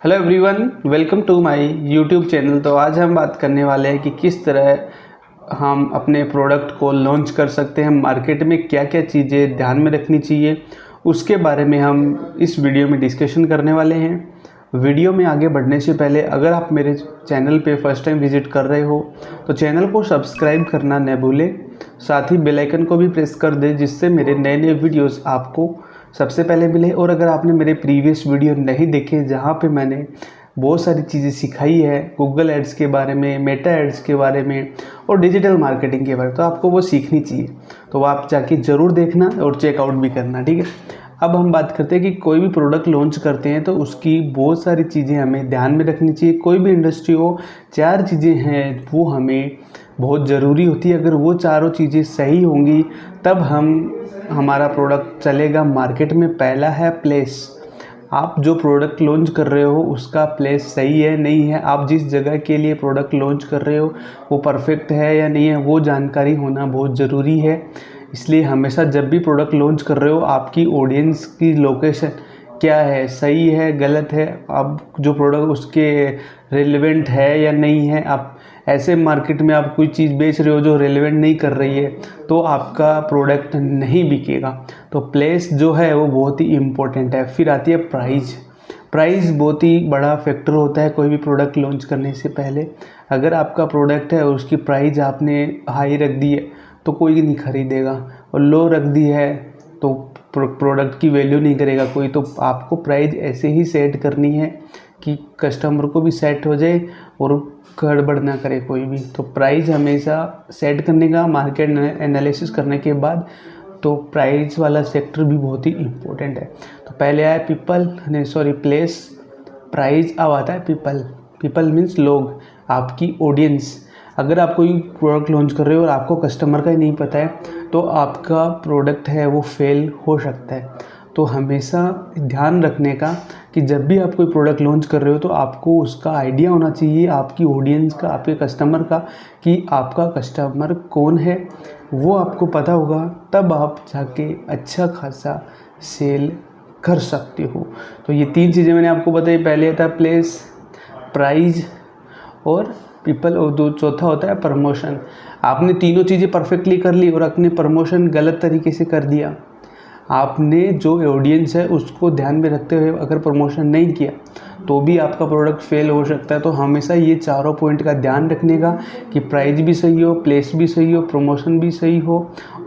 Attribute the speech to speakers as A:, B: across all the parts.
A: Hello everyone, welcome to my YouTube channel. तो आज हम बात करने वाले हैं कि किस तरह हम अपने प्रोडक्ट को लॉन्च कर सकते हैं, मार्केट में क्या क्या चीज़ें ध्यान में रखनी चाहिए, उसके बारे में हम इस वीडियो में डिस्कशन करने वाले हैं। वीडियो में आगे बढ़ने से पहले अगर आप मेरे चैनल पे फर्स्ट टाइम विजिट कर रहे हो तो चैनल को सब्सक्राइब करना न भूलें, साथ ही बेल आइकन को भी प्रेस कर दें जिससे मेरे नए नए वीडियोस आपको सबसे पहले मिले। और अगर आपने मेरे प्रीवियस वीडियो नहीं देखे जहाँ पे मैंने बहुत सारी चीज़ें सिखाई है गूगल एड्स के बारे में, मेटा एड्स के बारे में और डिजिटल मार्केटिंग के बारे में, तो आपको वो सीखनी चाहिए, तो आप जाके ज़रूर देखना और चेकआउट भी करना, ठीक है। अब हम बात करते हैं कि कोई भी प्रोडक्ट लॉन्च करते हैं तो उसकी बहुत सारी चीज़ें हमें ध्यान में रखनी चाहिए। कोई भी इंडस्ट्री हो, 4 चीज़ें हैं वो हमें बहुत ज़रूरी होती है। अगर वो चारों चीज़ें सही होंगी तब हमारा प्रोडक्ट चलेगा मार्केट में। पहला है प्लेस। आप जो प्रोडक्ट लॉन्च कर रहे हो उसका प्लेस सही है नहीं है, आप जिस जगह के लिए प्रोडक्ट लॉन्च कर रहे हो वो परफेक्ट है या नहीं है, वो जानकारी होना बहुत ज़रूरी है। इसलिए हमेशा जब भी प्रोडक्ट लॉन्च कर रहे हो आपकी ऑडियंस की लोकेशन क्या है, सही है गलत है, अब जो प्रोडक्ट उसके रेलेवेंट है या नहीं है। आप ऐसे मार्केट में आप कोई चीज़ बेच रहे हो जो रेलेवेंट नहीं कर रही है तो आपका प्रोडक्ट नहीं बिकेगा। तो प्लेस जो है वो बहुत ही इम्पोर्टेंट है। फिर आती है प्राइस। प्राइस बहुत ही बड़ा फैक्टर होता है कोई भी प्रोडक्ट लॉन्च करने से पहले। अगर आपका प्रोडक्ट है और उसकी प्राइस आपने हाई रख दी है तो कोई नहीं खरीदेगा, और लो रख दी है तो प्रोडक्ट की वैल्यू नहीं करेगा कोई। तो आपको प्राइस ऐसे ही सेट करनी है कि कस्टमर को भी सेट हो जाए और गड़बड़ ना करे कोई भी। तो प्राइस हमेशा सेट करने का, मार्केट एनालिसिस करने के बाद, तो प्राइस वाला सेक्टर भी बहुत ही इम्पोर्टेंट है। तो पहले आया प्लेस, प्राइस, अब आता है पीपल। पीपल मीन्स लोग, आपकी ऑडियंस। अगर आप कोई प्रोडक्ट लॉन्च कर रहे हो और आपको कस्टमर का ही नहीं पता है तो आपका प्रोडक्ट है वो फेल हो सकता है। तो हमेशा ध्यान रखने का कि जब भी आप कोई प्रोडक्ट लॉन्च कर रहे हो तो आपको उसका आइडिया होना चाहिए, आपकी ऑडियंस का, आपके कस्टमर का, कि आपका कस्टमर कौन है वो आपको पता होगा, तब आप जाके अच्छा खासा सेल कर सकते हो। तो ये 3 चीज़ें मैंने आपको बताई। पहले था प्लेस, प्राइस और पीपल, और चौथा होता है प्रमोशन। आपने तीनों चीज़ें परफेक्टली कर ली और अपने प्रमोशन गलत तरीके से कर दिया, आपने जो ऑडियंस है उसको ध्यान में रखते हुए अगर प्रमोशन नहीं किया तो भी आपका प्रोडक्ट फेल हो सकता है। तो हमेशा ये चारों पॉइंट का ध्यान रखने का कि प्राइस भी सही हो, प्लेस भी सही हो, प्रमोशन भी सही हो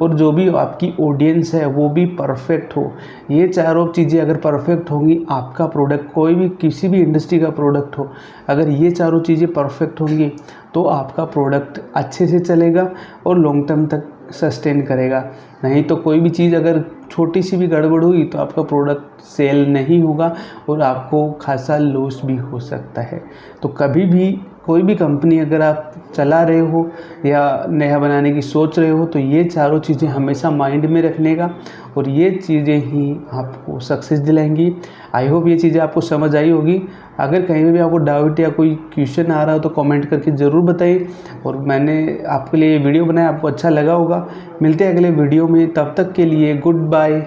A: और जो भी आपकी ऑडियंस है वो भी परफेक्ट हो। ये चारों चीज़ें अगर परफेक्ट होंगी, आपका प्रोडक्ट, कोई भी किसी भी इंडस्ट्री का प्रोडक्ट हो, अगर ये चारों चीज़ें परफेक्ट होंगी तो आपका प्रोडक्ट अच्छे से चलेगा और लॉन्ग टर्म तक सस्टेन करेगा। नहीं तो कोई भी चीज़ अगर छोटी सी भी गड़बड़ हुई तो आपका प्रोडक्ट सेल नहीं होगा और आपको खासा लॉस भी हो सकता है। तो कभी भी कोई भी कंपनी अगर आप चला रहे हो या नया बनाने की सोच रहे हो तो ये चारों चीज़ें हमेशा माइंड में रखने का, और ये चीज़ें ही आपको सक्सेस दिलाएंगी। आई होप ये चीज़ें आपको समझ आई होगी। अगर कहीं भी आपको डाउट या कोई क्वेश्चन आ रहा हो तो कमेंट करके ज़रूर बताइए। और मैंने आपके लिए वीडियो बनाया, आपको अच्छा लगा होगा। मिलते हैं अगले वीडियो में, तब तक के लिए गुड बाय।